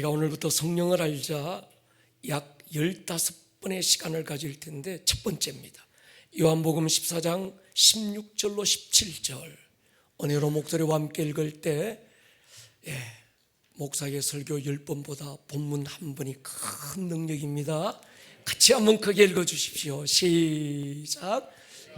우리가 오늘부터 성령을 알자 약 15번의 시간을 가질 텐데 첫 번째입니다. 요한복음 14장 16절로 17절 은혜로 목소리와 함께 읽을 때 목사의 설교 10번보다 본문 한 번이 큰 능력입니다. 같이 한번 크게 읽어주십시오. 시작.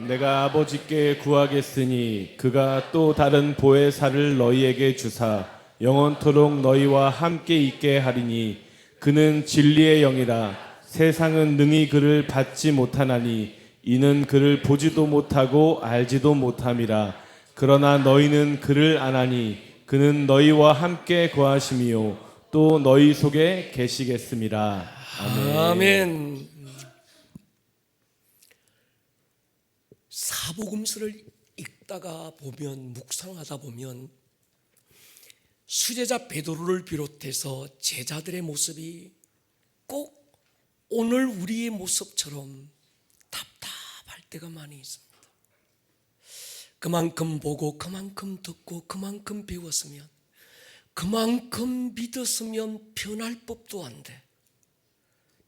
내가 아버지께 구하겠으니 그가 또 다른 보혜사를 너희에게 주사 영원토록 너희와 함께 있게 하리니 그는 진리의 영이라. 세상은 능히 그를 받지 못하나니 이는 그를 보지도 못하고 알지도 못함이라. 그러나 너희는 그를 아나니 그는 너희와 함께 거하심이요 또 너희 속에 계시겠음이라. 아멘. 아멘. 사복음서를 읽다가 보면, 묵상하다 보면 수제자 베드로를 비롯해서 제자들의 모습이 꼭 오늘 우리의 모습처럼 답답할 때가 많이 있습니다. 그만큼 보고 그만큼 듣고 그만큼 배웠으면, 그만큼 믿었으면 변할 법도 안 돼.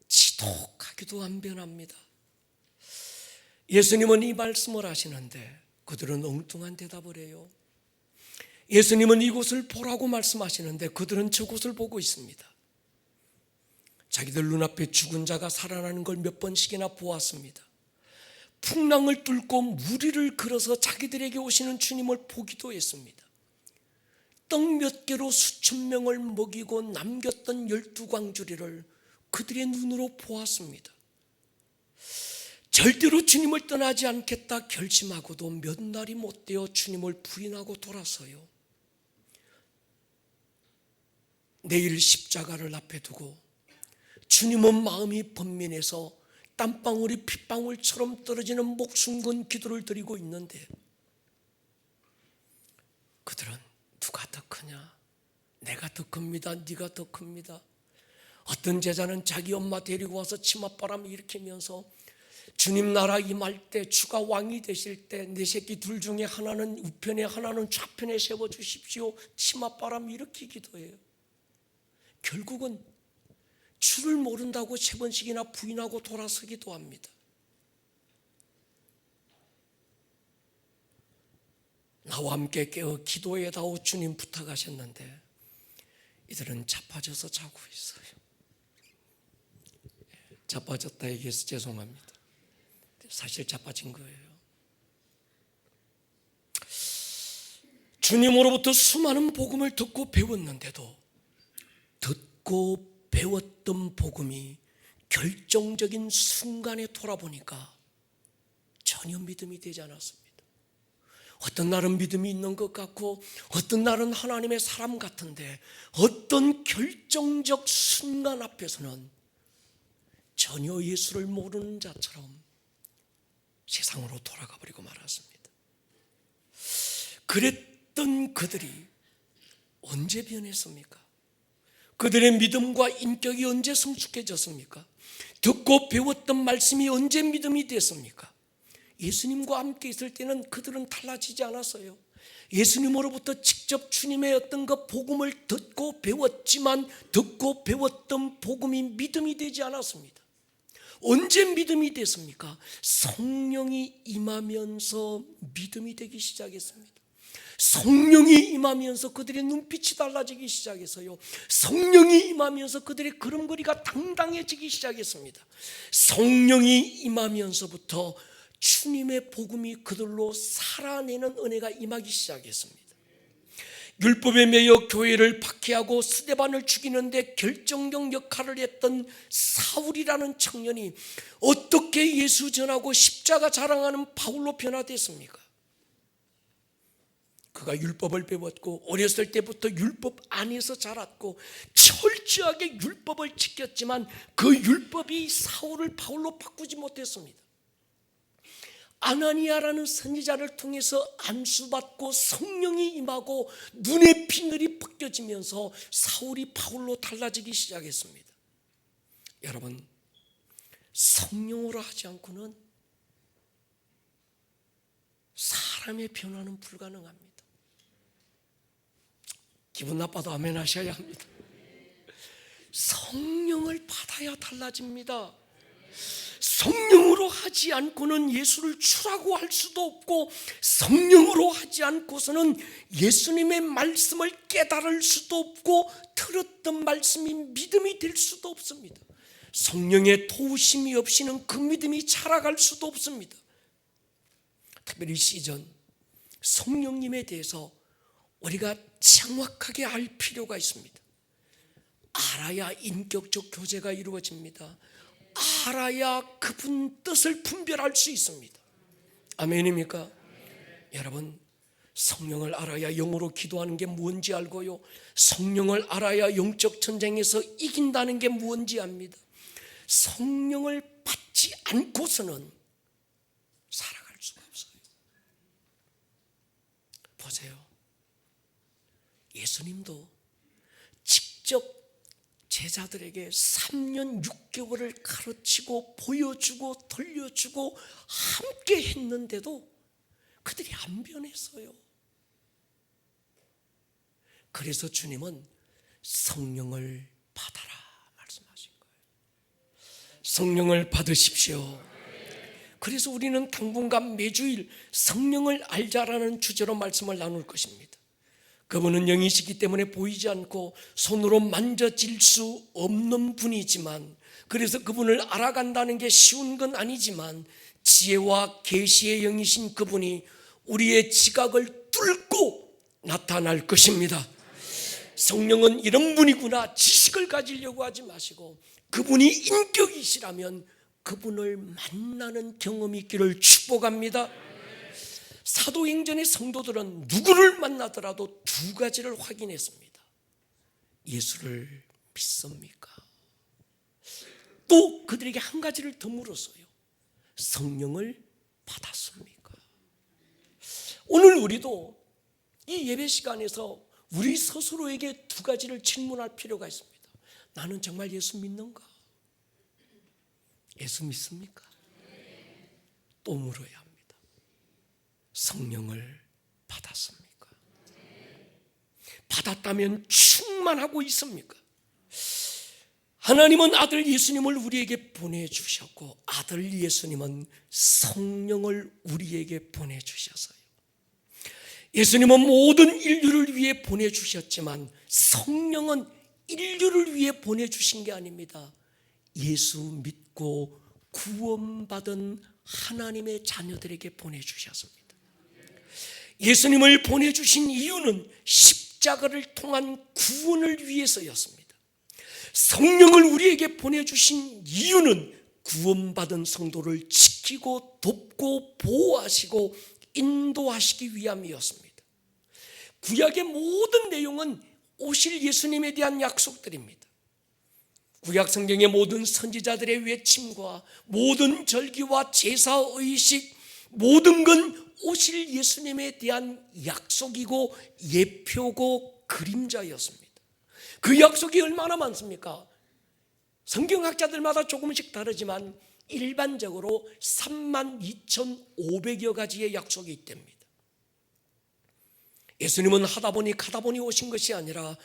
지독하게도 안 변합니다. 예수님은 이 말씀을 하시는데 그들은 엉뚱한 대답을 해요. 예수님은 이곳을 보라고 말씀하시는데 그들은 저곳을 보고 있습니다. 자기들 눈앞에 죽은 자가 살아나는 걸 몇 번씩이나 보았습니다. 풍랑을 뚫고 무리를 걸어서 자기들에게 오시는 주님을 보기도 했습니다. 떡 몇 개로 수천 명을 먹이고 남겼던 12광주리를 그들의 눈으로 보았습니다. 절대로 주님을 떠나지 않겠다 결심하고도 몇 날이 못 되어 주님을 부인하고 돌아서요. 내일 십자가를 앞에 두고 주님은 마음이 번민해서 땀방울이 핏방울처럼 떨어지는 목숨 건 기도를 드리고 있는데 그들은 누가 더 크냐? 내가 더 큽니다. 네가 더 큽니다. 어떤 제자는 자기 엄마 데리고 와서 치맛바람 일으키면서 주님 나라 임할 때 주가 왕이 되실 때 내 새끼 둘 중에 하나는 우편에 하나는 좌편에 세워주십시오. 치맛바람 일으키기도 해요. 결국은 주를 모른다고 3번씩이나 부인하고 돌아서기도 합니다. 나와 함께 깨어 기도해다오 주님 부탁하셨는데 이들은 자빠져서 자고 있어요. 자빠졌다 얘기해서 죄송합니다. 사실 자빠진 거예요. 주님으로부터 수많은 복음을 듣고 배웠는데도 듣고 배웠던 복음이 결정적인 순간에 돌아보니까 전혀 믿음이 되지 않았습니다. 어떤 날은 믿음이 있는 것 같고 어떤 날은 하나님의 사람 같은데 어떤 결정적 순간 앞에서는 전혀 예수를 모르는 자처럼 세상으로 돌아가 버리고 말았습니다. 그랬던 그들이 언제 변했습니까? 그들의 믿음과 인격이 언제 성숙해졌습니까? 듣고 배웠던 말씀이 언제 믿음이 됐습니까? 예수님과 함께 있을 때는 그들은 달라지지 않았어요. 예수님으로부터 직접 주님의 어떤 그 복음을 듣고 배웠지만 듣고 배웠던 복음이 믿음이 되지 않았습니다. 언제 믿음이 됐습니까? 성령이 임하면서 믿음이 되기 시작했습니다. 성령이 임하면서 그들의 눈빛이 달라지기 시작해서요. 성령이 임하면서 그들의 걸음걸이가 당당해지기 시작했습니다. 성령이 임하면서부터 주님의 복음이 그들로 살아내는 은혜가 임하기 시작했습니다. 율법에 매여 교회를 박해하고 스데반을 죽이는데 결정적 역할을 했던 사울이라는 청년이 어떻게 예수 전하고 십자가 자랑하는 바울로 변화됐습니까? 그가 율법을 배웠고 어렸을 때부터 율법 안에서 자랐고 철저하게 율법을 지켰지만 그 율법이 사울을 바울로 바꾸지 못했습니다. 아나니아라는 선지자를 통해서 안수받고 성령이 임하고 눈의 비늘이 벗겨지면서 사울이 바울로 달라지기 시작했습니다. 여러분, 성령으로 하지 않고는 사람의 변화는 불가능합니다. 기분 나빠도 아멘 하셔야 합니다. 성령을 받아야 달라집니다. 성령으로 하지 않고는 예수를 주라고 할 수도 없고, 성령으로 하지 않고서는 예수님의 말씀을 깨달을 수도 없고, 들었던 말씀이 믿음이 될 수도 없습니다. 성령의 도우심이 없이는 그 믿음이 자라갈 수도 없습니다. 특별히 시즌 성령님에 대해서 우리가 정확하게 알 필요가 있습니다. 알아야 인격적 교제가 이루어집니다. 알아야 그분 뜻을 분별할 수 있습니다. 아멘입니까? 여러분, 성령을 알아야 영어로 기도하는 게 뭔지 알고요, 성령을 알아야 영적 전쟁에서 이긴다는 게 뭔지 압니다. 성령을 받지 않고서는 살아갈 수가 없어요. 보세요, 예수님도 직접 제자들에게 3년 6개월을 가르치고 보여주고 돌려주고 함께 했는데도 그들이 안 변했어요. 그래서 주님은 성령을 받아라 말씀하신 거예요. 성령을 받으십시오. 그래서 우리는 당분간 매주일 성령을 알자라는 주제로 말씀을 나눌 것입니다. 그분은 영이시기 때문에 보이지 않고 손으로 만져질 수 없는 분이지만, 그래서 그분을 알아간다는 게 쉬운 건 아니지만, 지혜와 계시의 영이신 그분이 우리의 지각을 뚫고 나타날 것입니다. 성령은 이런 분이구나 지식을 가지려고 하지 마시고, 그분이 인격이시라면 그분을 만나는 경험이 있기를 축복합니다. 사도행전의 성도들은 누구를 만나더라도 두 가지를 확인했습니다. 예수를 믿습니까? 또 그들에게 한 가지를 더 물었어요. 성령을 받았습니까? 오늘 우리도 이 예배 시간에서 우리 스스로에게 두 가지를 질문할 필요가 있습니다. 나는 정말 예수 믿는가? 예수 믿습니까? 또 물어야 합니다. 성령을 받았습니까? 받았다면 충만하고 있습니까? 하나님은 아들 예수님을 우리에게 보내주셨고, 아들 예수님은 성령을 우리에게 보내주셨어요. 예수님은 모든 인류를 위해 보내주셨지만 성령은 인류를 위해 보내주신 게 아닙니다. 예수 믿고 구원받은 하나님의 자녀들에게 보내주셨습니다. 예수님을 보내주신 이유는 십자가를 통한 구원을 위해서였습니다. 성령을 우리에게 보내주신 이유는 구원받은 성도를 지키고 돕고 보호하시고 인도하시기 위함이었습니다. 구약의 모든 내용은 오실 예수님에 대한 약속들입니다. 구약 성경의 모든 선지자들의 외침과 모든 절기와 제사 의식, 모든 건 오실 예수님에 대한 약속이고 예표고 그림자였습니다. 그 약속이 얼마나 많습니까? 성경학자들마다 조금씩 다르지만 일반적으로 32,500여 가지의 약속이 있답니다. 예수님은 하다 보니 가다 보니 오신 것이 아니라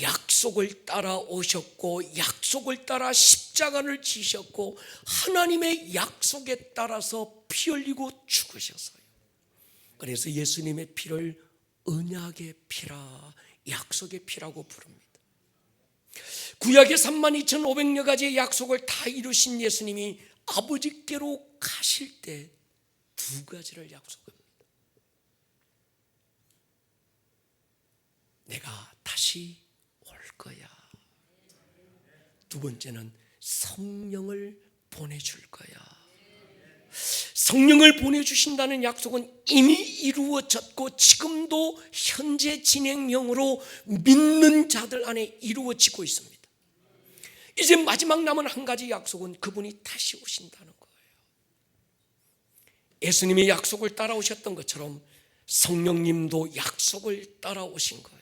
약속을 따라 오셨고, 약속을 따라 십자가를 지셨고, 하나님의 약속에 따라서 피 흘리고 죽으셨어요. 그래서 예수님의 피를 언약의 피라, 약속의 피라고 부릅니다. 구약의 32,500여 가지의 약속을 다 이루신 예수님이 아버지께로 가실 때 두 가지를 약속합니다. 내가 다시 올 거야. 두 번째는 성령을 보내줄 거야. 성령을 보내주신다는 약속은 이미 이루어졌고 지금도 현재 진행형으로 믿는 자들 안에 이루어지고 있습니다. 이제 마지막 남은 한 가지 약속은 그분이 다시 오신다는 거예요. 예수님이 약속을 따라오셨던 것처럼 성령님도 약속을 따라오신 거예요.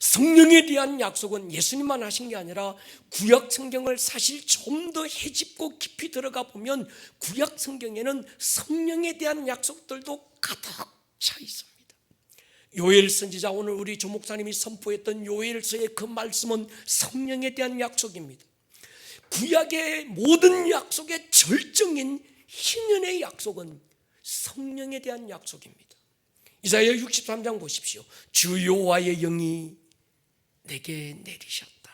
성령에 대한 약속은 예수님만 하신 게 아니라 구약 성경을 사실 좀 더 헤집고 깊이 들어가 보면 구약 성경에는 성령에 대한 약속들도 가득 차 있습니다. 요엘 선지자, 오늘 우리 조 목사님이 선포했던 요엘서의 그 말씀은 성령에 대한 약속입니다. 구약의 모든 약속의 절정인 희년의 약속은 성령에 대한 약속입니다. 이사야 63장 보십시오. 주 여호와의 영이 내게 내리셨다.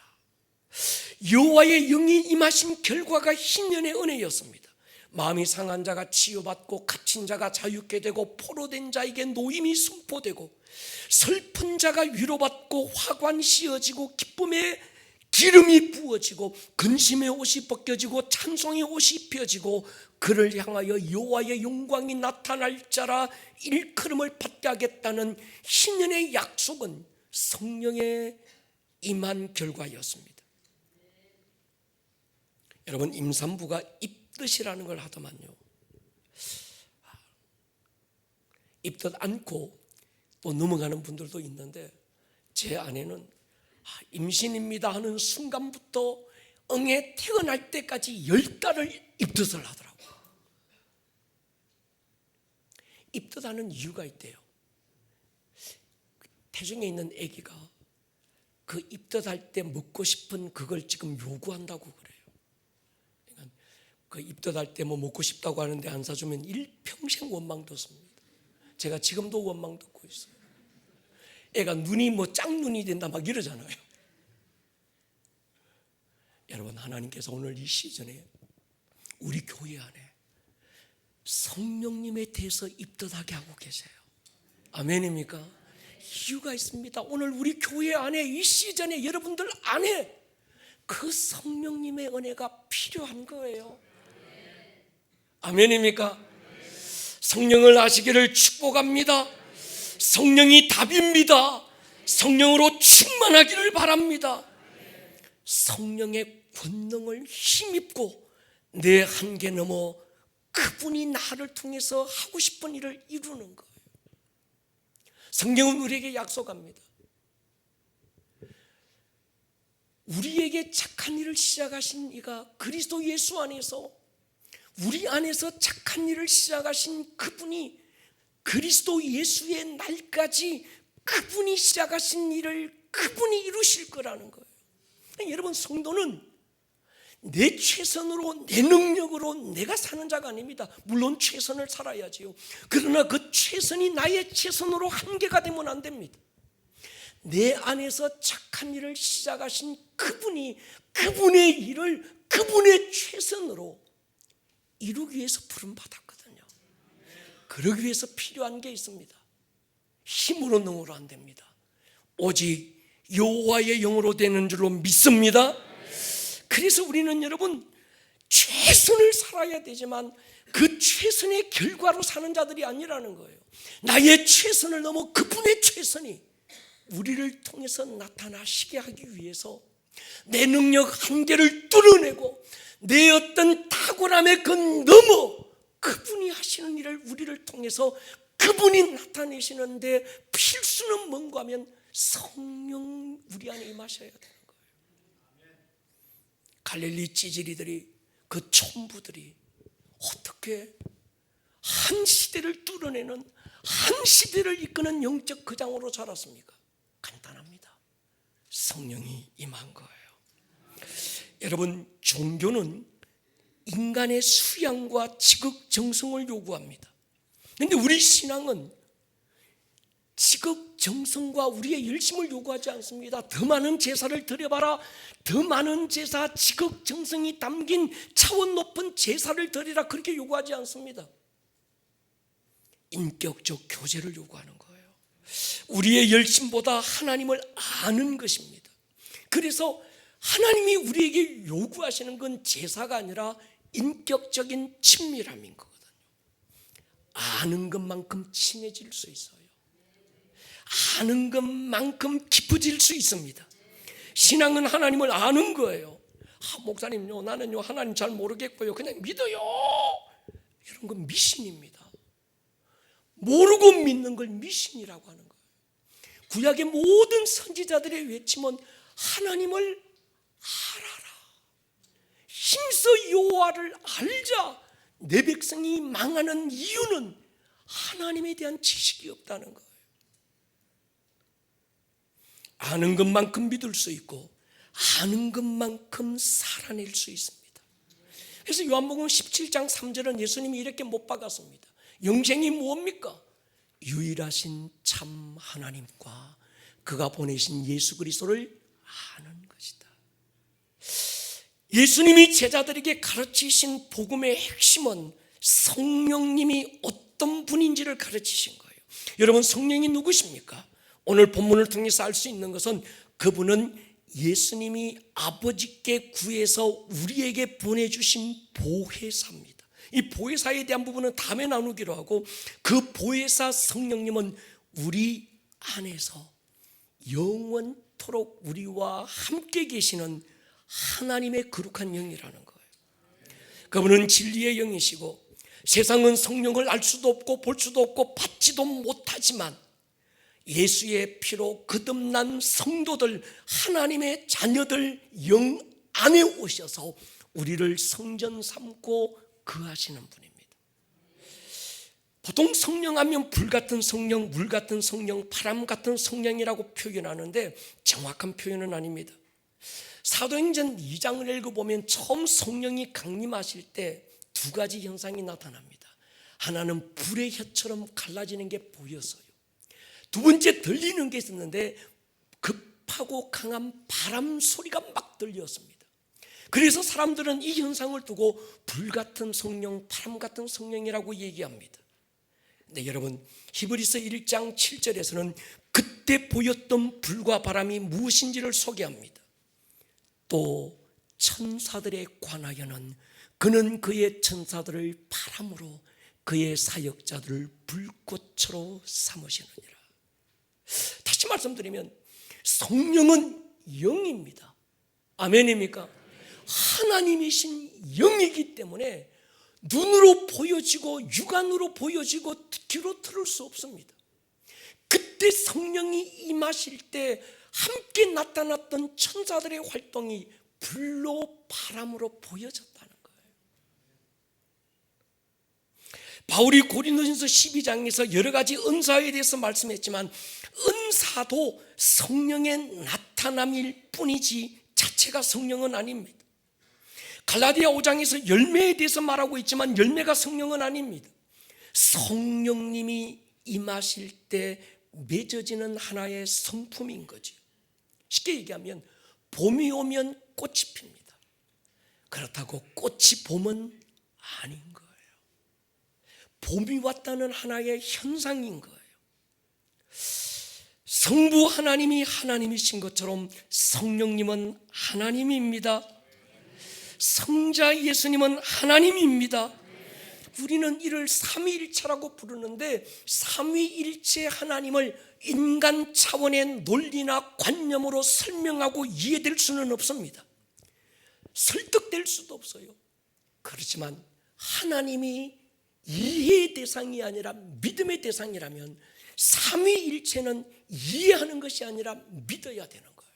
여호와의 영이 임하신 결과가 희년의 은혜였습니다. 마음이 상한 자가 치유받고 갇힌 자가 자유케 되고 포로된 자에게 노임이 선포되고 슬픈 자가 위로받고 화관 씌어지고 기쁨의 기름이 부어지고 근심의 옷이 벗겨지고 찬송의 옷이 펴지고 그를 향하여 여호와의 영광이 나타날 자라 일컬음을 받게 하겠다는 희년의 약속은 성령의 임한 결과였습니다. 여러분, 임산부가 입덧이라는 걸 하더만요, 입덧 않고 또 넘어가는 분들도 있는데, 제 아내는 임신입니다 하는 순간부터 응애 태어날 때까지 10달을 입덧을 하더라고요. 입덧하는 이유가 있대요. 태중에 있는 아기가 그 입덧할 때 먹고 싶은 그걸 지금 요구한다고 그래요. 그러니까 그 입덧할 때 뭐 먹고 싶다고 하는데 안 사주면 일평생 원망 듣습니다. 제가 지금도 원망 듣고 있어요. 애가 눈이 뭐 짝눈이 된다 막 이러잖아요. 여러분, 하나님께서 오늘 이 시즌에 우리 교회 안에 성령님에 대해서 입덧하게 하고 계세요. 아멘입니까? 이유가 있습니다. 오늘 우리 교회 안에 이 시즌에 여러분들 안에 그 성령님의 은혜가 필요한 거예요. 아멘입니까? 성령을 아시기를 축복합니다. 성령이 답입니다. 성령으로 충만하기를 바랍니다. 성령의 권능을 힘입고 내 한계 넘어 그분이 나를 통해서 하고 싶은 일을 이루는 거예요. 성령은 우리에게 약속합니다. 우리에게 착한 일을 시작하신 이가 그리스도 예수 안에서, 우리 안에서 착한 일을 시작하신 그분이 그리스도 예수의 날까지 그분이 시작하신 일을 그분이 이루실 거라는 거예요. 여러분, 성도는 내 최선으로, 내 능력으로 내가 사는 자가 아닙니다. 물론 최선을 살아야지요. 그러나 그 최선이 나의 최선으로 한계가 되면 안 됩니다. 내 안에서 착한 일을 시작하신 그분이 그분의 일을 그분의 최선으로 이루기 위해서 부름받았거든요. 그러기 위해서 필요한 게 있습니다. 힘으로 능으로 안 됩니다. 오직 여호와의 영으로 되는 줄로 믿습니다. 그래서 우리는 여러분 최선을 살아야 되지만 그 최선의 결과로 사는 자들이 아니라는 거예요. 나의 최선을 넘어 그분의 최선이 우리를 통해서 나타나시게 하기 위해서 내 능력 한계를 뚫어내고 내 어떤 탁월함의 그 넘어 그분이 하시는 일을 우리를 통해서 그분이 나타내시는데 필수는 뭔가 하면 성령 우리 안에 임하셔야 되는 거예요. 갈릴리 찌질이들이, 그 촌부들이 어떻게 한 시대를 뚫어내는, 한 시대를 이끄는 영적 거장으로 자랐습니까? 간단합니다. 성령이 임한 거예요. 여러분, 종교는 인간의 수양과 지극정성을 요구합니다. 그런데 우리 신앙은 지극정성과 우리의 열심을 요구하지 않습니다. 더 많은 제사를 드려봐라, 더 많은 제사, 지극정성이 담긴 차원 높은 제사를 드리라, 그렇게 요구하지 않습니다. 인격적 교제를 요구하는 거예요. 우리의 열심보다 하나님을 아는 것입니다. 그래서 하나님이 우리에게 요구하시는 건 제사가 아니라 인격적인 친밀함인 거거든요. 아는 것만큼 친해질 수 있어요. 아는 것만큼 깊어질 수 있습니다. 신앙은 하나님을 아는 거예요. 목사님요, 나는요 하나님 잘 모르겠고요, 그냥 믿어요, 이런 건 미신입니다. 모르고 믿는 걸 미신이라고 하는 거예요. 구약의 모든 선지자들의 외침은 하나님을 알아라, 힘써 여호와를 알자. 내 백성이 망하는 이유는 하나님에 대한 지식이 없다는 거예요. 아는 것만큼 믿을 수 있고 아는 것만큼 살아낼 수 있습니다. 그래서 요한복음 17장 3절은 예수님이 이렇게 못 박았습니다. 영생이 무엇입니까? 유일하신 참 하나님과 그가 보내신 예수 그리스도를 아는 것이다. 예수님이 제자들에게 가르치신 복음의 핵심은 성령님이 어떤 분인지를 가르치신 거예요. 여러분, 성령이 누구십니까? 오늘 본문을 통해서 알 수 있는 것은 그분은 예수님이 아버지께 구해서 우리에게 보내주신 보혜사입니다. 이 보혜사에 대한 부분은 다음에 나누기로 하고, 그 보혜사 성령님은 우리 안에서 영원토록 우리와 함께 계시는 하나님의 거룩한 영이라는 거예요. 그분은 진리의 영이시고 세상은 성령을 알 수도 없고 볼 수도 없고 받지도 못하지만 예수의 피로 거듭난 성도들, 하나님의 자녀들 영 안에 오셔서 우리를 성전 삼고 거하시는 분입니다. 보통 성령하면 불같은 성령, 물같은 성령, 바람 같은 성령이라고 표현하는데 정확한 표현은 아닙니다. 사도행전 2장을 읽어보면 처음 성령이 강림하실 때 두 가지 현상이 나타납니다. 하나는 불의 혀처럼 갈라지는 게 보였어요. 두 번째, 들리는 게 있었는데 급하고 강한 바람 소리가 막 들렸습니다. 그래서 사람들은 이 현상을 두고 불같은 성령, 바람 같은 성령이라고 얘기합니다. 네, 여러분, 히브리서 1장 7절에서는 그때 보였던 불과 바람이 무엇인지를 소개합니다. 또 천사들에 관하여는 그는 그의 천사들을 바람으로 그의 사역자들을 불꽃으로 삼으시느니라. 다시 말씀드리면 성령은 영입니다. 아멘입니까? 하나님이신 영이기 때문에 눈으로 보여지고 육안으로 보여지고 귀로 들을 수 없습니다. 그때 성령이 임하실 때 함께 나타났던 천사들의 활동이 불로 바람으로 보여졌다는 거예요. 바울이 고린도전서 12장에서 여러 가지 은사에 대해서 말씀했지만 은사도 성령의 나타남일 뿐이지 자체가 성령은 아닙니다. 갈라디아 5장에서 열매에 대해서 말하고 있지만 열매가 성령은 아닙니다. 성령님이 임하실 때 맺어지는 하나의 성품인 거지. 쉽게 얘기하면 봄이 오면 꽃이 핍니다. 그렇다고 꽃이 봄은 아닌 거예요. 봄이 왔다는 하나의 현상인 거예요. 성부 하나님이 하나님이신 것처럼 성령님은 하나님입니다. 성자 예수님은 하나님입니다. 우리는 이를 삼위일체라고 부르는데 삼위일체 하나님을 인간 차원의 논리나 관념으로 설명하고 이해될 수는 없습니다. 설득될 수도 없어요. 그렇지만 하나님이 이해의 대상이 아니라 믿음의 대상이라면 삼위일체는 이해하는 것이 아니라 믿어야 되는 거예요.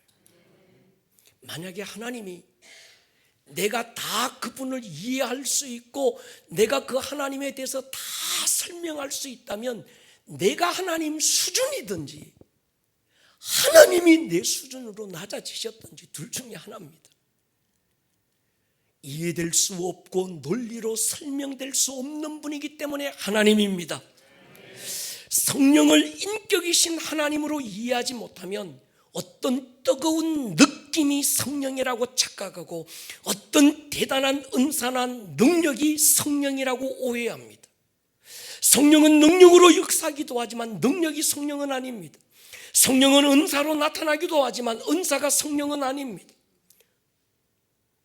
만약에 하나님이 내가 다 그분을 이해할 수 있고 내가 그 하나님에 대해서 다 설명할 수 있다면 내가 하나님 수준이든지 하나님이 내 수준으로 낮아지셨든지 둘 중에 하나입니다. 이해될 수 없고 논리로 설명될 수 없는 분이기 때문에 하나님입니다. 성령을 인격이신 하나님으로 이해하지 못하면 어떤 뜨거운 느낌이 성령이라고 착각하고 어떤 대단한 은사나 능력이 성령이라고 오해합니다. 성령은 능력으로 역사하기도 하지만 능력이 성령은 아닙니다. 성령은 은사로 나타나기도 하지만 은사가 성령은 아닙니다.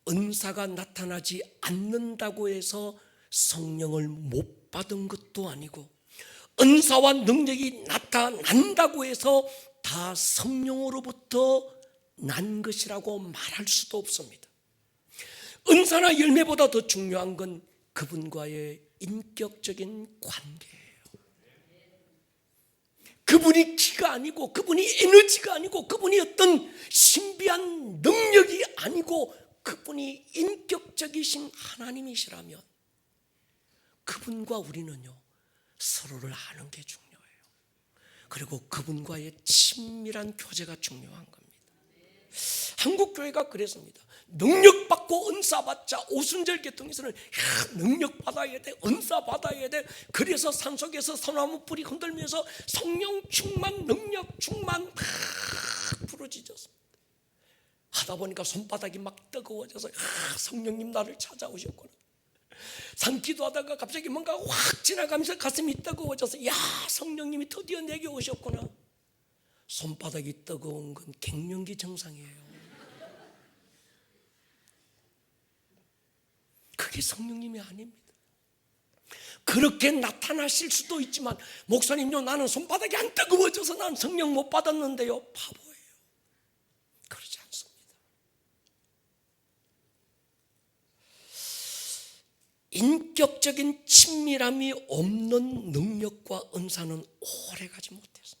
은사가 나타나지 않는다고 해서 성령을 못 받은 것도 아니고 은사와 능력이 나타난다고 해서 다 성령으로부터 난 것이라고 말할 수도 없습니다. 은사나 열매보다 더 중요한 건 그분과의 인격적인 관계예요. 그분이 기가 아니고 그분이 에너지가 아니고 그분이 어떤 신비한 능력이 아니고 그분이 인격적이신 하나님이시라면 그분과 우리는요 서로를 아는 게 중요해요. 그리고 그분과의 친밀한 교제가 중요한 겁니다. 한국교회가 그랬습니다. 능력받고 은사받자. 오순절 계통에서는 능력받아야 돼, 은사받아야 돼. 그래서 산속에서 소나무 뿌리 흔들면서 성령 충만, 능력 충만 막 부르짖었습니다. 하다 보니까 손바닥이 막 뜨거워져서 성령님 나를 찾아오셨구나. 산 기도하다가 갑자기 뭔가 확 지나가면서 가슴이 뜨거워져서 야, 성령님이 드디어 내게 오셨구나. 손바닥이 뜨거운 건 갱년기 증상이에요. 그게 성령님이 아닙니다. 그렇게 나타나실 수도 있지만 목사님요, 나는 손바닥이 안 뜨거워져서 난 성령 못 받았는데요. 바보예요. 그렇지 않습니다. 인격적인 친밀함이 없는 능력과 은사는 오래가지 못했습니다.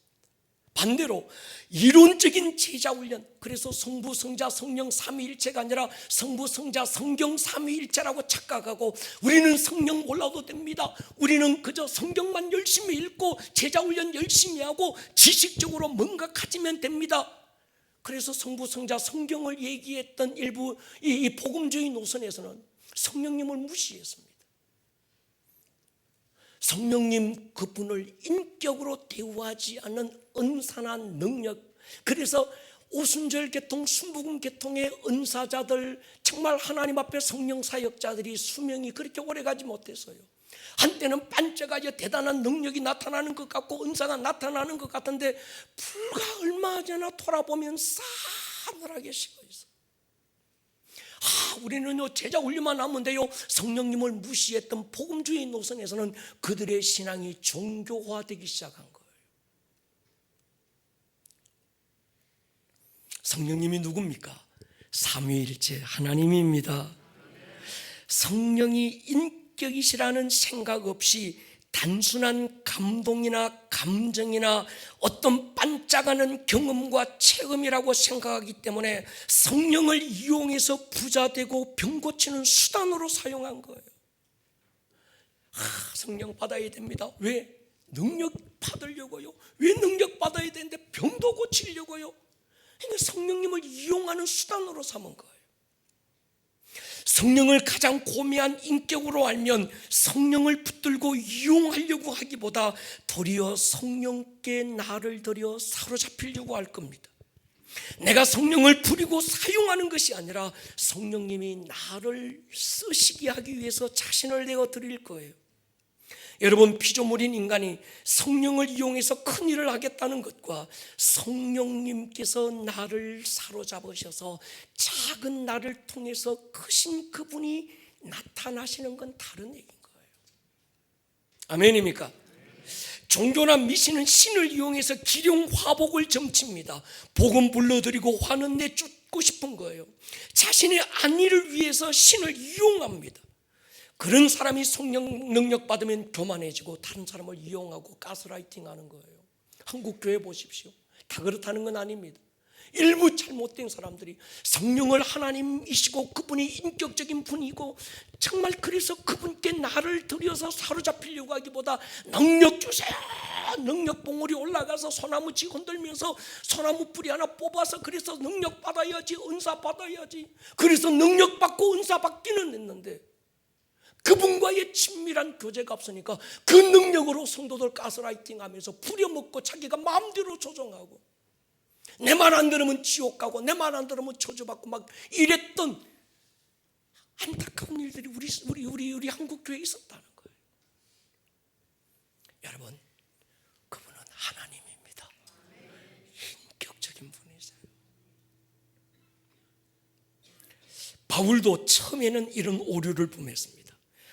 반대로 이론적인 제자 훈련, 그래서 성부, 성자, 성령 삼위일체가 아니라 성부, 성자, 성경 삼위일체라고 착각하고 우리는 성령 몰라도 됩니다. 우리는 그저 성경만 열심히 읽고 제자 훈련 열심히 하고 지식적으로 뭔가 가지면 됩니다. 그래서 성부, 성자, 성경을 얘기했던 일부 이 복음주의 노선에서는 성령님을 무시했습니다. 성령님 그분을 인격으로 대우하지 않은 은사나 능력, 그래서 오순절 계통, 순복음 계통의 은사자들, 정말 하나님 앞에 성령 사역자들이 수명이 그렇게 오래가지 못했어요. 한때는 반짝아져 대단한 능력이 나타나는 것 같고 은사가 나타나는 것 같은데 불과 얼마 전에 돌아보면 싸늘하게 식어있어요. 우리는요 제자 훈련만 하면 돼요. 성령님을 무시했던 복음주의 노선에서는 그들의 신앙이 종교화되기 시작한 거예요. 성령님이 누굽니까? 삼위일체 하나님입니다. 성령이 인격이시라는 생각 없이 단순한 감동이나 감정이나 어떤 반짝하는 경험과 체험이라고 생각하기 때문에 성령을 이용해서 부자되고 병 고치는 수단으로 사용한 거예요. 성령 받아야 됩니다. 왜? 능력 받으려고요. 왜 능력 받아야 되는데 병도 고치려고요. 그러니까 성령님을 이용하는 수단으로 삼은 거예요. 성령을 가장 고매한 인격으로 알면 성령을 붙들고 이용하려고 하기보다 도리어 성령께 나를 들여 사로잡히려고 할 겁니다. 내가 성령을 부리고 사용하는 것이 아니라 성령님이 나를 쓰시게 하기 위해서 자신을 내어 드릴 거예요. 여러분, 피조물인 인간이 성령을 이용해서 큰 일을 하겠다는 것과 성령님께서 나를 사로잡으셔서 작은 나를 통해서 크신 그분이 나타나시는 건 다른 얘기인 거예요. 아멘입니까? 종교나 미신은 신을 이용해서 기룡 화복을 점칩니다. 복음 불러드리고 화는 내쫓고 싶은 거예요. 자신의 안위를 위해서 신을 이용합니다. 그런 사람이 성령 능력 받으면 교만해지고 다른 사람을 이용하고 가스라이팅하는 거예요. 한국 교회 보십시오. 다 그렇다는 건 아닙니다. 일부 잘못된 사람들이 성령을 하나님이시고 그분이 인격적인 분이고 정말 그래서 그분께 나를 들여서 사로잡히려고 하기보다 능력 주세요. 능력 봉우리 올라가서 소나무 지 흔들면서 소나무 뿌리 하나 뽑아서 그래서 능력 받아야지, 은사 받아야지. 그래서 능력 받고 은사 받기는 했는데 그분과의 친밀한 교제가 없으니까 그 능력으로 성도들 가스라이팅하면서 부려먹고 자기가 마음대로 조종하고 내 말 안 들으면 지옥 가고 내 말 안 들으면 저주받고 막 이랬던 안타까운 일들이 우리 한국 교회에 있었다는 거예요. 여러분, 그분은 하나님입니다. 인격적인 분이세요. 바울도 처음에는 이런 오류를 범했습니다.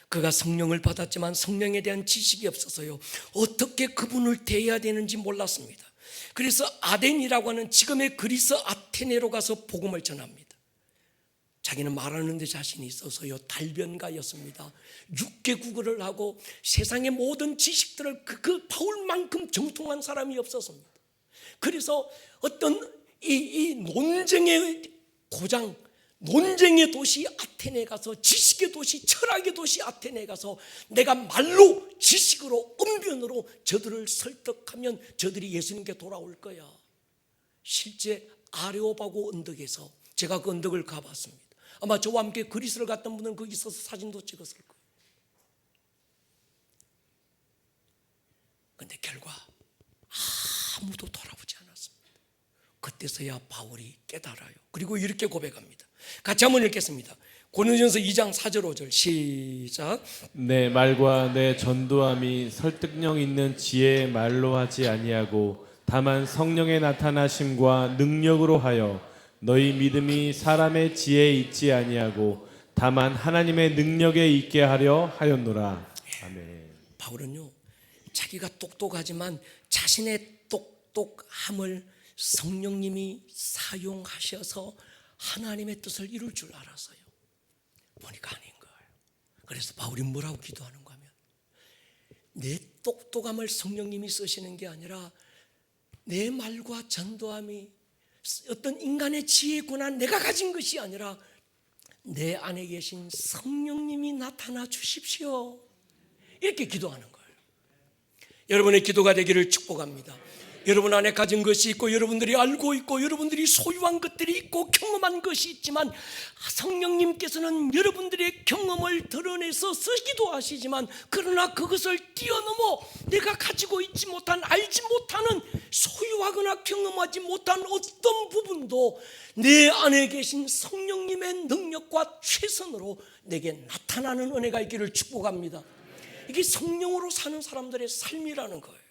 그가 성령을 받았지만 성령에 대한 지식이 없어서요 어떻게 그분을 대해야 되는지 몰랐습니다. 그래서 아덴이라고 하는 지금의 그리스 아테네로 가서 복음을 전합니다. 자기는 말하는 데 자신이 있어서요 달변가였습니다. 6개 국어를 하고 세상의 모든 지식들을 그 바울만큼 정통한 사람이 없었습니다. 그래서 어떤 이 논쟁의 고장, 논쟁의 도시 아테네에 가서, 지식의 도시, 철학의 도시 아테네에 가서 내가 말로 지식으로 미련으로 저들을 설득하면 저들이 예수님께 돌아올 거야. 실제 아레오바고 언덕에서 제가 그 언덕을 가봤습니다. 아마 저와 함께 그리스를 갔던 분은 거기 있어서 사진도 찍었을 거예요. 그런데 결과 아무도 돌아오지 않았습니다. 그때서야 바울이 깨달아요. 그리고 이렇게 고백합니다. 같이 한번 읽겠습니다. 고린도전서 2장 4절 5절 시작. 내 말과 내 전도함이 설득력 있는 지혜의 말로 하지 아니하고 다만 성령의 나타나심과 능력으로 하여 너희 믿음이 사람의 지혜에 있지 아니하고 다만 하나님의 능력에 있게 하려 하였노라. 아멘. 바울은요, 자기가 똑똑하지만 자신의 똑똑함을 성령님이 사용하셔서 하나님의 뜻을 이룰 줄 알았어요. 보니까 아닌 거예요. 그래서 바울이 뭐라고 기도하는가 하면 내 똑똑함을 성령님이 쓰시는 게 아니라 내 말과 전도함이 어떤 인간의 지혜구나 내가 가진 것이 아니라 내 안에 계신 성령님이 나타나 주십시오. 이렇게 기도하는 거예요. 여러분의 기도가 되기를 축복합니다. 여러분 안에 가진 것이 있고 여러분들이 알고 있고 여러분들이 소유한 것들이 있고 경험한 것이 있지만 성령님께서는 여러분들의 경험을 드러내서 쓰기도 하시지만 그러나 그것을 뛰어넘어 내가 가지고 있지 못한 알지 못하는 소유하거나 경험하지 못한 어떤 부분도 내 안에 계신 성령님의 능력과 최선으로 내게 나타나는 은혜가 있기를 축복합니다. 이게 성령으로 사는 사람들의 삶이라는 거예요.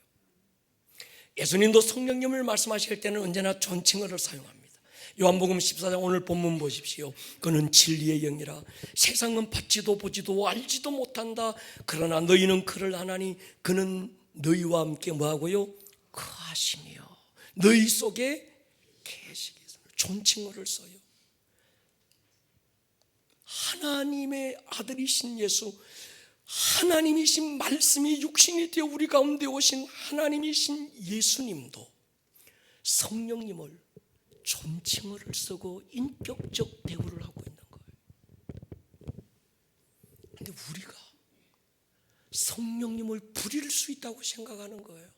예수님도 성령님을 말씀하실 때는 언제나 존칭어를 사용합니다. 요한복음 14장 오늘 본문 보십시오. 그는 진리의 영이라 세상은 받지도 보지도 알지도 못한다. 그러나 너희는 그를 아나니 그는 너희와 함께 뭐하고요? 거하시며 너희 속에 계시게. 존칭어를 써요. 하나님의 아들이신 예수, 하나님이신 말씀이 육신이 되어 우리 가운데 오신 하나님이신 예수님도 성령님을 존칭어를 쓰고 인격적 대우를 하고 있는 거예요. 그런데 우리가 성령님을 부릴 수 있다고 생각하는 거예요.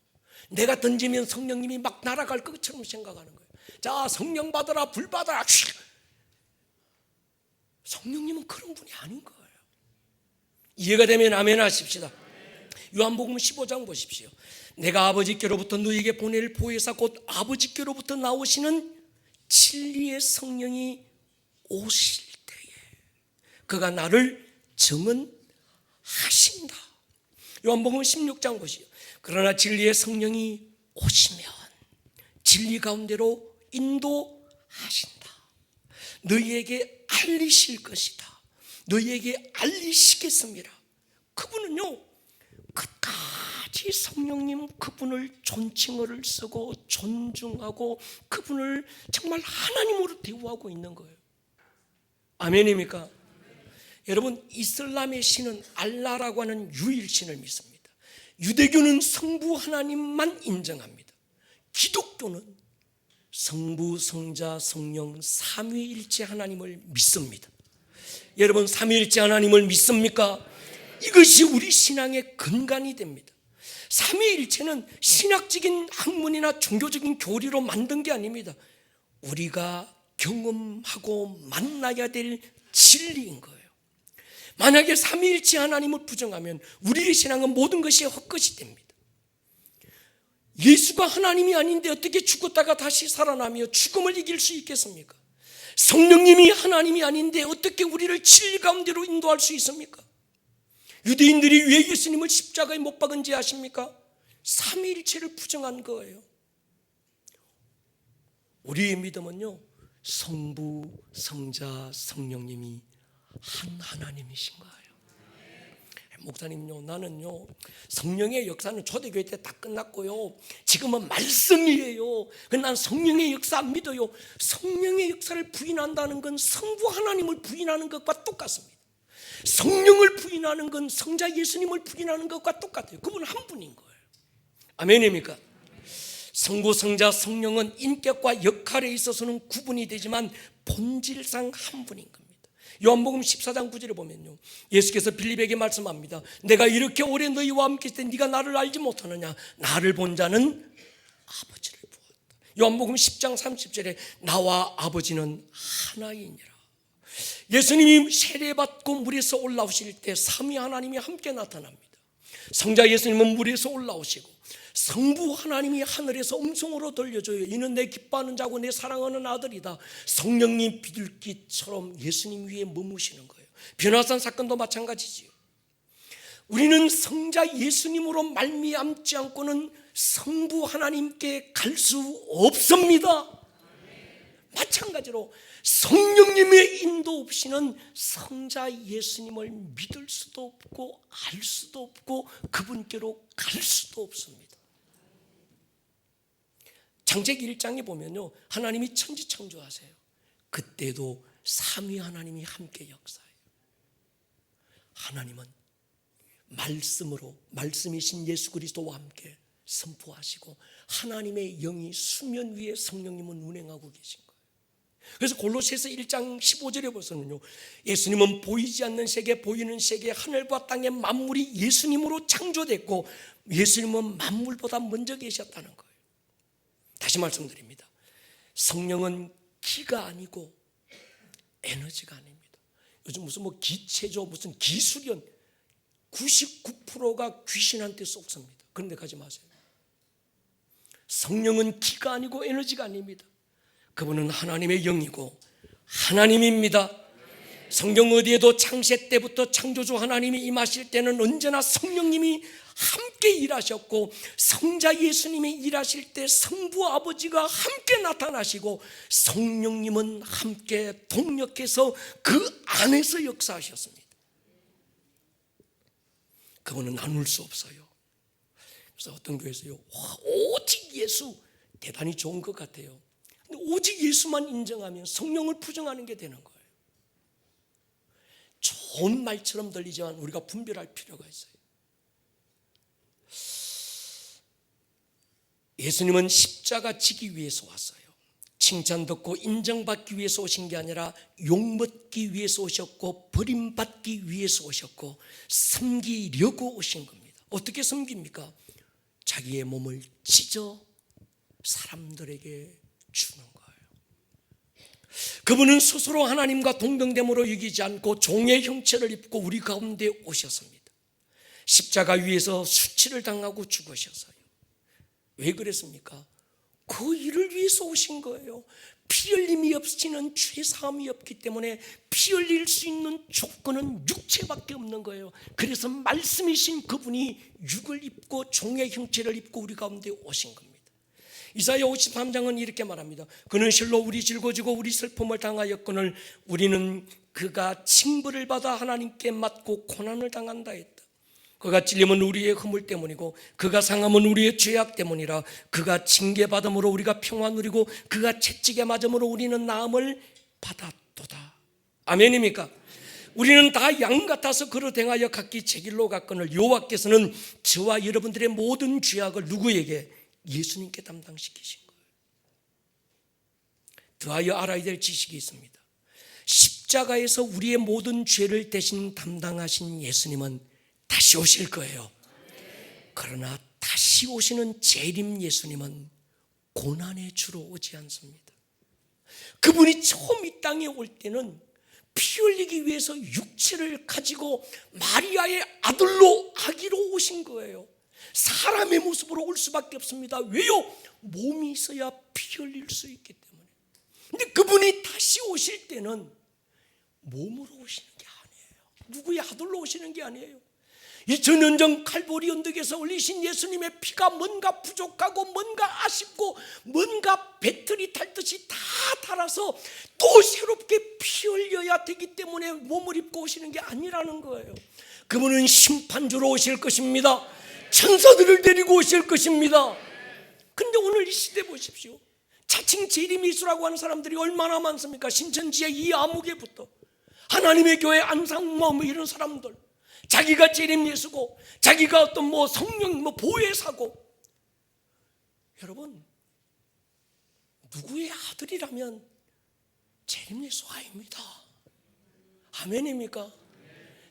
내가 던지면 성령님이 막 날아갈 것처럼 생각하는 거예요. 자, 성령 받아라, 불 받아라. 성령님은 그런 분이 아닌 거예요. 이해가 되면 아멘 하십시다. 요한복음 15장 보십시오. 내가 아버지께로부터 너희에게 보낼 보혜사 곧 아버지께로부터 나오시는 진리의 성령이 오실 때에 그가 나를 증언하신다. 요한복음 16장 보시오. 그러나 진리의 성령이 오시면 진리 가운데로 인도하신다. 너희에게 알리실 것이다. 너희에게 알리시겠습니다. 그분은요, 끝까지 성령님 그분을 존칭어를 쓰고 존중하고 그분을 정말 하나님으로 대우하고 있는 거예요. 아멘입니까? 여러분, 이슬람의 신은 알라라고 하는 유일신을 믿습니다. 유대교는 성부 하나님만 인정합니다. 기독교는 성부, 성자, 성령 삼위일체 하나님을 믿습니다. 여러분, 삼위일체 하나님을 믿습니까? 이것이 우리 신앙의 근간이 됩니다. 삼위일체는 신학적인 학문이나 종교적인 교리로 만든 게 아닙니다. 우리가 경험하고 만나야 될 진리인 거예요. 만약에 삼위일체 하나님을 부정하면 우리의 신앙은 모든 것이 헛것이 됩니다. 예수가 하나님이 아닌데 어떻게 죽었다가 다시 살아나며 죽음을 이길 수 있겠습니까? 성령님이 하나님이 아닌데 어떻게 우리를 진리 가운데로 인도할 수 있습니까? 유대인들이 왜 예수님을 십자가에 못 박은지 아십니까? 삼위일체를 부정한 거예요. 우리의 믿음은요, 성부, 성자, 성령님이 한 하나님이신 거예요. 목사님요, 나는요 성령의 역사는 초대교회 때 다 끝났고요, 지금은 말씀이에요. 난 성령의 역사 안 믿어요. 성령의 역사를 부인한다는 건 성부 하나님을 부인하는 것과 똑같습니다. 성령을 부인하는 건 성자 예수님을 부인하는 것과 똑같아요. 그분 한 분인 거예요. 아멘입니까? 성부, 성자, 성령은 인격과 역할에 있어서는 구분이 되지만 본질상 한 분인 겁니다. 요한복음 14장 9절에 보면요, 예수께서 빌립에게 말씀합니다. 내가 이렇게 오래 너희와 함께 있을 때 네가 나를 알지 못하느냐? 나를 본 자는 아버지를 보았다. 요한복음 10장 30절에 나와 아버지는 하나이니라. 예수님이 세례받고 물에서 올라오실 때 삼위 하나님이 함께 나타납니다. 성자 예수님은 물에서 올라오시고 성부 하나님이 하늘에서 음성으로 들려줘요. 이는 내 기뻐하는 자고 내 사랑하는 아들이다. 성령님 비둘기처럼 예수님 위에 머무시는 거예요. 변화산 사건도 마찬가지지요. 우리는 성자 예수님으로 말미암지 않고는 성부 하나님께 갈 수 없습니다. 마찬가지로 성령님의 인도 없이는 성자 예수님을 믿을 수도 없고 알 수도 없고 그분께로 갈 수도 없습니다. 창세기 1장에 보면요, 하나님이 천지 창조하세요. 그때도 삼위 하나님이 함께 역사해요. 하나님은 말씀으로, 말씀이신 예수 그리스도와 함께 선포하시고 하나님의 영이 수면 위에 성령님은 운행하고 계신 거예요. 그래서 골로새서 1장 15절에 보서는요, 예수님은 보이지 않는 세계, 보이는 세계, 하늘과 땅의 만물이 예수님으로 창조됐고 예수님은 만물보다 먼저 계셨다는 거예요. 다시 말씀드립니다. 성령은 기가 아니고 에너지가 아닙니다. 요즘 무슨 기체조, 무슨 기술연 99%가 귀신한테 쏟습니다. 그런 데 가지 마세요. 성령은 기가 아니고 에너지가 아닙니다. 그분은 하나님의 영이고 하나님입니다. 성경 어디에도 창세 때부터 창조주 하나님이 임하실 때는 언제나 성령님이 함께 일하셨고 성자 예수님이 일하실 때 성부 아버지가 함께 나타나시고 성령님은 함께 동력해서 그 안에서 역사하셨습니다. 그분은 나눌 수 없어요. 그래서 어떤 교회에서요, 오직 예수, 대단히 좋은 것 같아요. 근데 오직 예수만 인정하면 성령을 부정하는 게 되는 거예요. 좋은 말처럼 들리지만 우리가 분별할 필요가 있어요. 예수님은 십자가 지기 위해서 왔어요. 칭찬 듣고 인정받기 위해서 오신 게 아니라 욕먹기 위해서 오셨고 버림받기 위해서 오셨고 섬기려고 오신 겁니다. 어떻게 섬깁니까? 자기의 몸을 찢어 사람들에게 주는 거예요. 그분은 스스로 하나님과 동등됨으로 여기지 않고 종의 형체를 입고 우리 가운데 오셨습니다. 십자가 위에서 수치를 당하고 죽으셨어요. 왜 그랬습니까? 그 일을 위해서 오신 거예요. 피 흘림이 없이는 죄사함이 없기 때문에 피 흘릴 수 있는 조건은 육체밖에 없는 거예요. 그래서 말씀이신 그분이 육을 입고 종의 형체를 입고 우리 가운데 오신 겁니다. 이사야 53장은 이렇게 말합니다. 그는 실로 우리 짊어지고 우리 슬픔을 당하였거늘 우리는 그가 징벌을 받아 하나님께 맞고 고난을 당한다 했다. 그가 찔림은 우리의 허물 때문이고 그가 상함은 우리의 죄악 때문이라. 그가 징계받음으로 우리가 평화 누리고 그가 채찍에 맞음으로 우리는 나음을 받았도다. 아멘입니까? 우리는 다 양 같아서 그릇 행하여 각기 제 길로 갔거늘 여호와께서는 저와 여러분들의 모든 죄악을 누구에게? 예수님께 담당시키신 거예요. 더하여 알아야 될 지식이 있습니다. 십자가에서 우리의 모든 죄를 대신 담당하신 예수님은 다시 오실 거예요. 그러나 다시 오시는 재림 예수님은 고난의 주로 오지 않습니다. 그분이 처음 이 땅에 올 때는 피 흘리기 위해서 육체를 가지고 마리아의 아들로 아기로 오신 거예요. 사람의 모습으로 올 수밖에 없습니다. 왜요? 몸이 있어야 피 흘릴 수 있기 때문에. 근데 그분이 다시 오실 때는 몸으로 오시는 게 아니에요. 누구의 아들로 오시는 게 아니에요. 2000년 전 칼보리 언덕에서 올리신 예수님의 피가 뭔가 부족하고 뭔가 아쉽고 뭔가 배틀이 탈듯이 다 달아서 또 새롭게 피 흘려야 되기 때문에 몸을 입고 오시는 게 아니라는 거예요. 그분은 심판주로 오실 것입니다. 천사들을 데리고 오실 것입니다. 근데 오늘 이 시대 보십시오. 자칭 재림예수라고 하는 사람들이 얼마나 많습니까? 신천지의 이 아무개부터 하나님의 교회 안상모 이런 사람들, 자기가 재림예수고 자기가 어떤 성령 보혜사고. 여러분, 누구의 아들이라면 재림예수 아닙니다. 아멘입니까?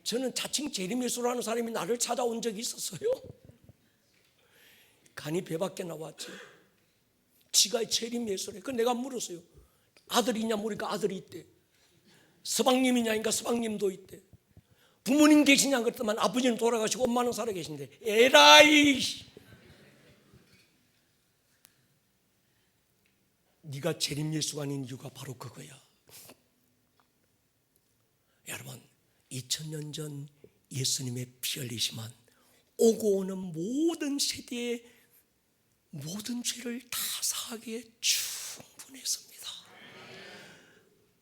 저는 자칭 재림예수라는 사람이 나를 찾아온 적이 있었어요. 간이 배밖에 나왔지. 지가 재림예수래. 그 내가 물었어요. 아들이 있냐 물으니까 아들이 있대. 서방님이냐 하니까 서방님도 있대. 부모님 계시냐 그랬더만 아버지는 돌아가시고 엄마는 살아계신데. 에라이, 네가 재림예수가 아닌 이유가 바로 그거야. 여러분, 2000년 전 예수님의 피 흘리심은 오고 오는 모든 세대의 모든 죄를 다 사하기에 충분했습니다.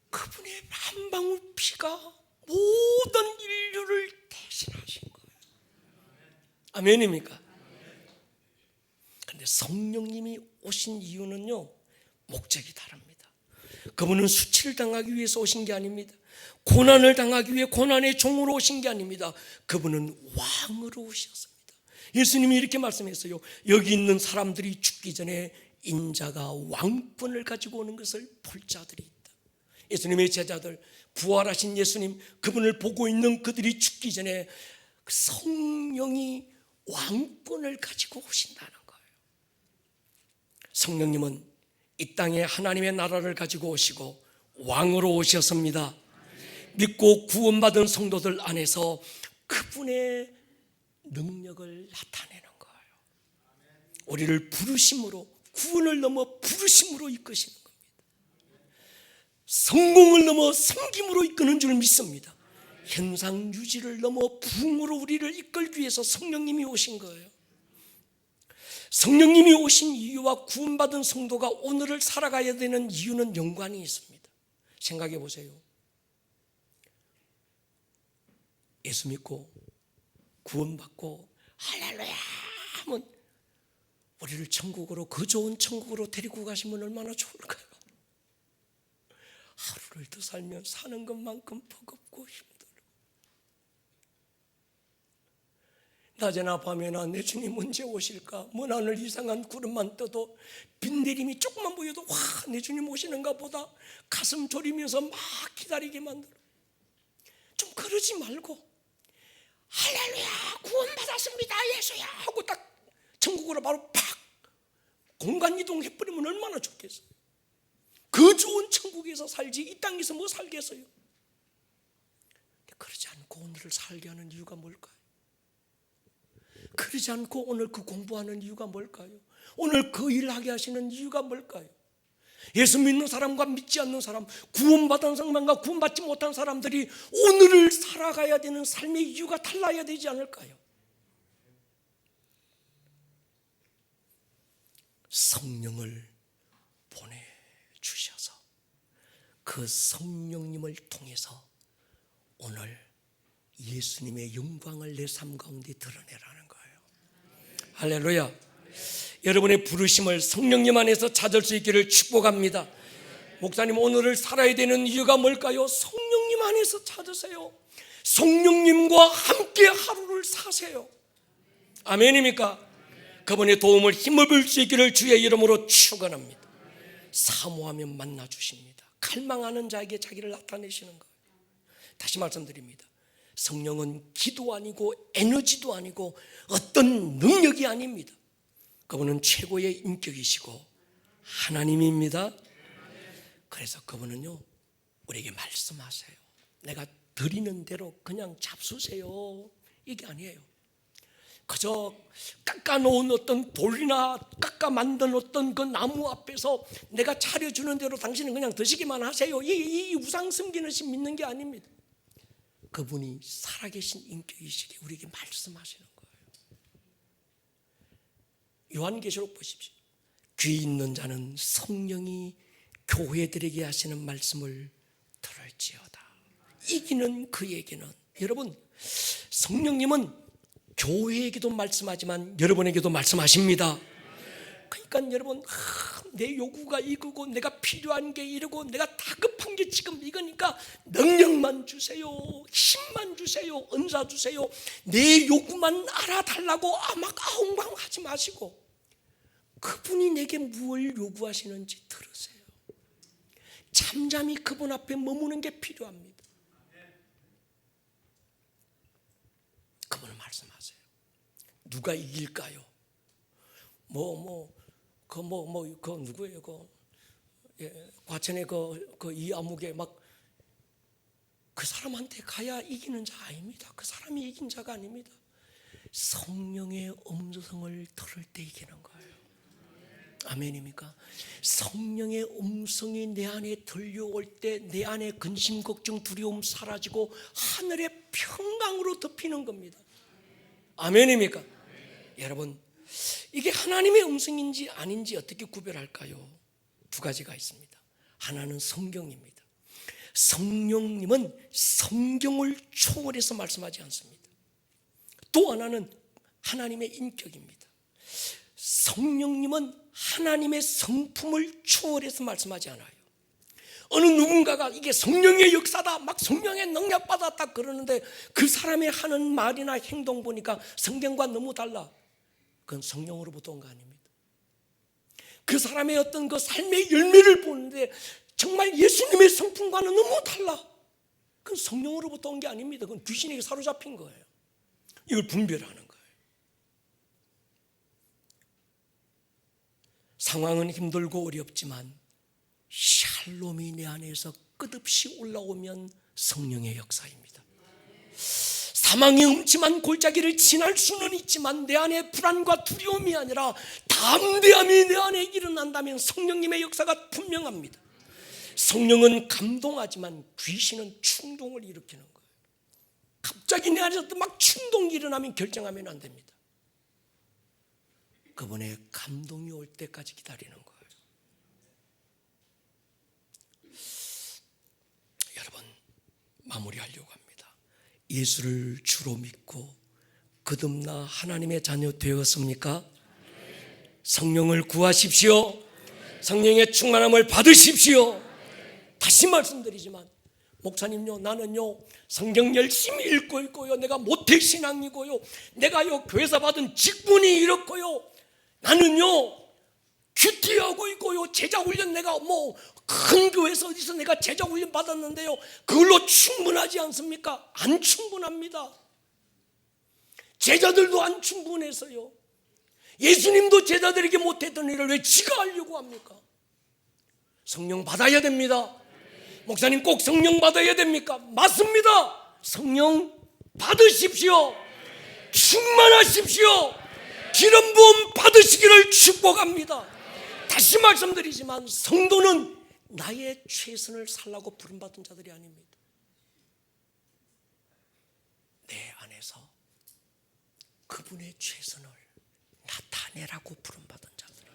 그분의 한 방울 피가 모든 인류를 대신하신 거예요. 아멘입니까? 그런데 성령님이 오신 이유는요, 목적이 다릅니다. 그분은 수치를 당하기 위해서 오신 게 아닙니다. 고난을 당하기 위해 고난의 종으로 오신 게 아닙니다. 그분은 왕으로 오셨습니다. 예수님이 이렇게 말씀했어요. 여기 있는 사람들이 죽기 전에 인자가 왕권을 가지고 오는 것을 볼 자들이 있다. 예수님의 제자들, 부활하신 예수님, 그분을 보고 있는 그들이 죽기 전에 성령이 왕권을 가지고 오신다는 거예요. 성령님은 이 땅에 하나님의 나라를 가지고 오시고 왕으로 오셨습니다. 믿고 구원받은 성도들 안에서 그분의 능력을 나타내는 거예요. 우리를 부르심으로, 구원을 넘어 부르심으로 이끄시는 겁니다. 성공을 넘어 섬김으로 이끄는 줄 믿습니다. 현상 유지를 넘어 부흥으로 우리를 이끌기 위해서 성령님이 오신 거예요. 성령님이 오신 이유와 구원받은 성도가 오늘을 살아가야 되는 이유는 연관이 있습니다. 생각해 보세요. 예수 믿고 구원받고 할렐루야 하면 우리를 천국으로, 그 좋은 천국으로 데리고 가시면 얼마나 좋을까요? 하루를 더 살면 사는 것만큼 버겁고 힘들고, 낮에나 밤에나 내 주님 언제 오실까? 먼 하늘 이상한 구름만 떠도 빈내림이 조금만 보여도 와, 내 주님 오시는가 보다 가슴 졸이면서 막 기다리게 만들어. 좀 그러지 말고 할렐루야 구원받았습니다 예수야 하고 딱 천국으로 바로 팍 공간 이동해버리면 얼마나 좋겠어요. 그 좋은 천국에서 살지 이 땅에서 뭐 살겠어요. 그러지 않고 오늘을 살게 하는 이유가 뭘까요? 그러지 않고 오늘 그 공부하는 이유가 뭘까요? 오늘 그 일을 하게 하시는 이유가 뭘까요? 예수 믿는 사람과 믿지 않는 사람, 구원받은 사람과 구원받지 못한 사람들이 오늘을 살아가야 되는 삶의 이유가 달라야 되지 않을까요? 성령을 보내주셔서 그 성령님을 통해서 오늘 예수님의 영광을 내 삶 가운데 드러내라는 거예요. 할렐루야. 여러분의 부르심을 성령님 안에서 찾을 수 있기를 축복합니다. 목사님, 오늘을 살아야 되는 이유가 뭘까요? 성령님 안에서 찾으세요. 성령님과 함께 하루를 사세요. 아멘입니까? 그분의 도움을 힘입을 수 있기를 주의 이름으로 축원합니다. 사모하면 만나 주십니다. 갈망하는 자에게 자기를 나타내시는 거예요. 다시 말씀드립니다. 성령은 기도 아니고 에너지도 아니고 어떤 능력이 아닙니다. 그분은 최고의 인격이시고 하나님입니다. 그래서 그분은요, 우리에게 말씀하세요. 내가 드리는 대로 그냥 잡수세요. 이게 아니에요. 그저 깎아놓은 어떤 돌이나 깎아 만든 어떤 그 나무 앞에서 내가 차려주는 대로 당신은 그냥 드시기만 하세요. 이 우상 섬기는 신 믿는 게 아닙니다. 그분이 살아계신 인격이시기에 우리에게 말씀하시는 거예요. 요한계시록 보십시오. 귀 있는 자는 성령이 교회들에게 하시는 말씀을 들을지어다. 이기는 그에게는, 여러분, 성령님은 교회에게도 말씀하지만 여러분에게도 말씀하십니다. 그러니까 여러분, 내 요구가 이거고 내가 필요한 게 이러고 내가 다급한 게 지금 이거니까 능력만 주세요, 힘만 주세요, 은사 주세요, 내 요구만 알아달라고 막 아웅방하지 마시고 그분이 내게 무엇을 요구하시는지 들으세요. 잠잠히 그분 앞에 머무는 게 필요합니다. 누가 이길까요? 그 누구예요? 과천의 이아무개 그 사람한테 가야 이기는 자 아닙니다. 그 사람이 이긴 자가 아닙니다. 성령의 음성을 들을 때 이기는 거예요. 아멘입니까? 성령의 음성이 내 안에 들려올 때 내 안에 근심, 걱정, 두려움 사라지고 하늘의 평강으로 덮이는 겁니다. 아멘입니까? 여러분, 이게 하나님의 음성인지 아닌지 어떻게 구별할까요? 두 가지가 있습니다. 하나는 성경입니다. 성령님은 성경을 초월해서 말씀하지 않습니다. 또 하나는 하나님의 인격입니다. 성령님은 하나님의 성품을 초월해서 말씀하지 않아요. 어느 누군가가 이게 성령의 역사다, 막 성령의 능력 받았다 그러는데 그 사람이 하는 말이나 행동 보니까 성경과 너무 달라. 그건 성령으로부터 온 거 아닙니다. 그 사람의 어떤 그 삶의 열매를 보는데 정말 예수님의 성품과는 너무 달라. 그건 성령으로부터 온 게 아닙니다. 그건 귀신에게 사로잡힌 거예요. 이걸 분별하는 거예요. 상황은 힘들고 어렵지만 샬롬이 내 안에서 끝없이 올라오면 성령의 역사입니다. 사망의 음침한 골짜기를 지날 수는 있지만 내 안에 불안과 두려움이 아니라 담대함이 내 안에 일어난다면 성령님의 역사가 분명합니다. 성령은 감동하지만 귀신은 충동을 일으키는 거예요. 갑자기 내 안에서 막 충동이 일어나면 결정하면 안 됩니다. 그분의 감동이 올 때까지 기다리는 거예요. 여러분, 마무리하려고 합니다. 예수를 주로 믿고 거듭나 하나님의 자녀 되었습니까? 성령을 구하십시오. 성령의 충만함을 받으십시오. 다시 말씀드리지만 목사님요, 나는요 성경 열심히 읽고 있고요, 내가 모태신앙이고요, 내가요 교회에서 받은 직분이 이렇고요, 나는요 큐티하고 있고요, 제자훈련 내가 큰 교회에서 어디서 내가 제자훈련 받았는데요, 그걸로 충분하지 않습니까? 안 충분합니다. 제자들도 안 충분해서요. 예수님도 제자들에게 못했던 일을 왜 지가 하려고 합니까? 성령 받아야 됩니다. 목사님 꼭 성령 받아야 됩니까? 맞습니다. 성령 받으십시오. 충만하십시오. 기름 부음 받으시기를 축복합니다. 다시 말씀드리지만 성도는 나의 최선을 살라고 부름받은 자들이 아닙니다. 내 안에서 그분의 최선을 나타내라고 부름받은 자들입니다.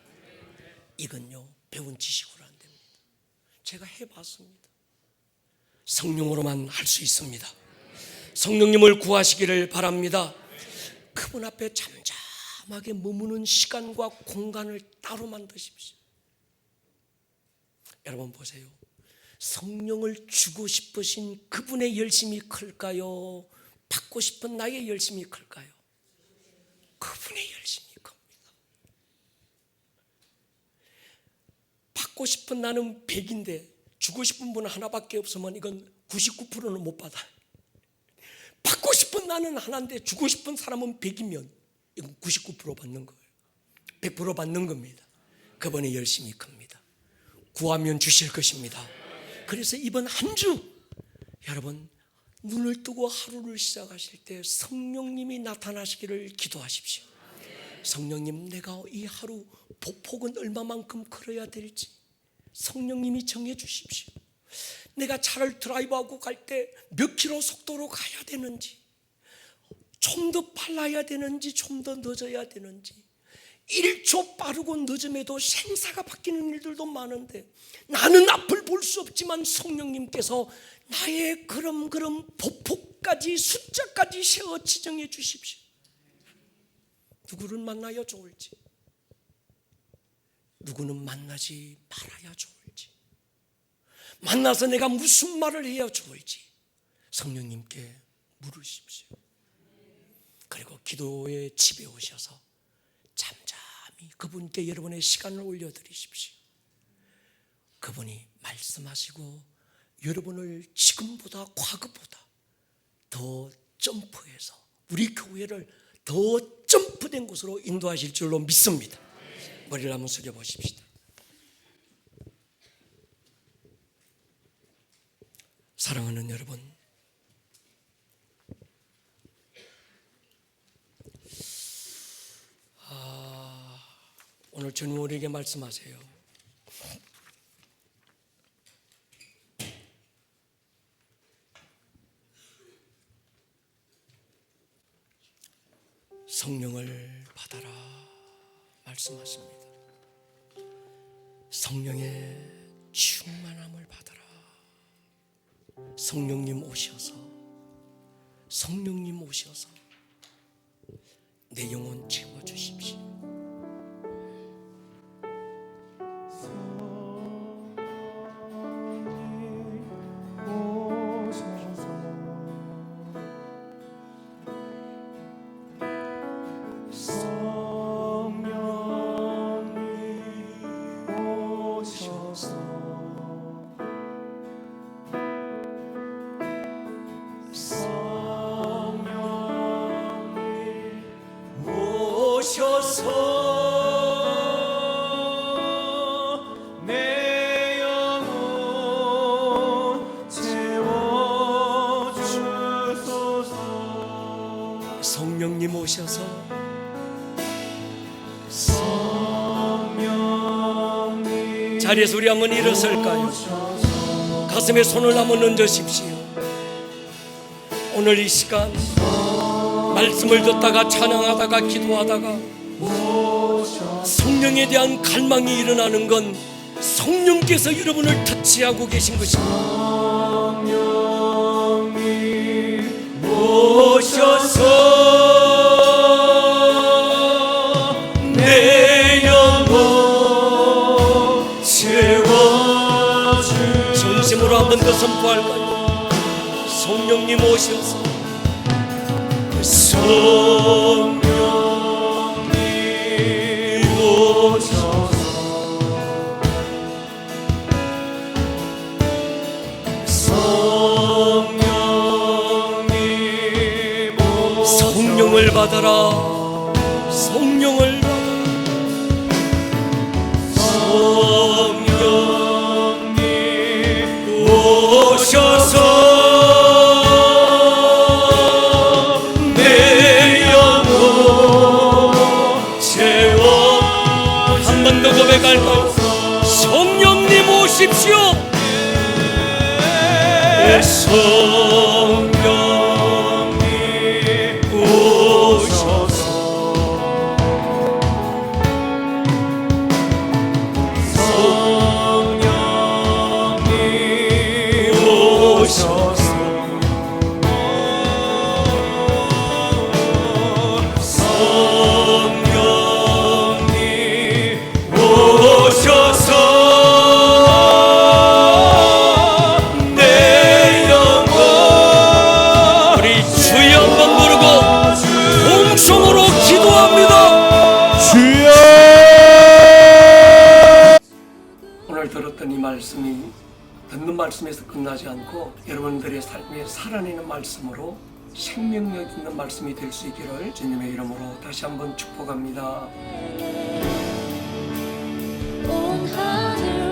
이건요 배운 지식으로 안 됩니다. 제가 해봤습니다. 성령으로만 할 수 있습니다. 성령님을 구하시기를 바랍니다. 그분 앞에 잠잠하게 머무는 시간과 공간을 따로 만드십시오. 여러분 보세요. 성령을 주고 싶으신 그분의 열심이 클까요? 받고 싶은 나의 열심이 클까요? 그분의 열심이 큽니다. 받고 싶은 나는 100인데 주고 싶은 분은 하나밖에 없으면 이건 99%는 못 받아요. 받고 싶은 나는 하나인데 주고 싶은 사람은 100이면 이건 99% 받는 거예요. 100% 받는 겁니다. 그분의 열심이 큽니다. 구하면 주실 것입니다. 그래서 이번 한 주 여러분 눈을 뜨고 하루를 시작하실 때 성령님이 나타나시기를 기도하십시오. 성령님, 내가 이 하루 보폭은 얼마만큼 걸어야 될지 성령님이 정해 주십시오. 내가 차를 드라이브하고 갈 때 몇 킬로 속도로 가야 되는지, 좀 더 빨라야 되는지 좀 더 늦어야 되는지, 1초 빠르고 늦음에도 생사가 바뀌는 일들도 많은데 나는 앞을 볼 수 없지만 성령님께서 나의 그럼 보폭까지 숫자까지 세워 지정해 주십시오. 누구를 만나야 좋을지, 누구는 만나지 말아야 좋을지, 만나서 내가 무슨 말을 해야 좋을지 성령님께 물으십시오. 그리고 기도의 집에 오셔서 잠잠히 그분께 여러분의 시간을 올려드리십시오. 그분이 말씀하시고 여러분을 지금보다 과거보다 더 점프해서 우리 교회를 더 점프 선포된 곳으로 인도하실 줄로 믿습니다. 머리를 한번 숙여 보십시다. 사랑하는 여러분, 오늘 주님 우리에게 말씀하세요. 성령을 받아라 말씀하십니다. 성령의 충만함을 받아라. 성령님 오셔서 내 영혼 채워주십시오. 오셔서 내 영혼 채워주소서. 성령님 오셔서 자리에서 우리 한번 일어설까요? 가슴에 손을 한번 얹으십시오. 오늘 이 시간 말씀을 듣다가 찬양하다가 기도하다가 성령에 대한 갈망이 일어나는 건 성령께서 여러분을 터치하고 계신 것입니다. 성령님 오셔서 내 영혼 채워주소서. 전심으로 한 번 더 선포할까요? 성령님 오셔서 성령님 오셔서 성령을 받아라. 성령을 받아라. 성령님 오셔서 고백할까요? 성령님 오십시오. 성령님 오셔서 성령님 오셔서 들었던 이 말씀이 듣는 말씀에서 끝나지 않고 여러분들의 삶에 살아내는 말씀으로 생명력 있는 말씀이 될 수 있기를 주님의 이름으로 다시 한번 축복합니다. 온 하늘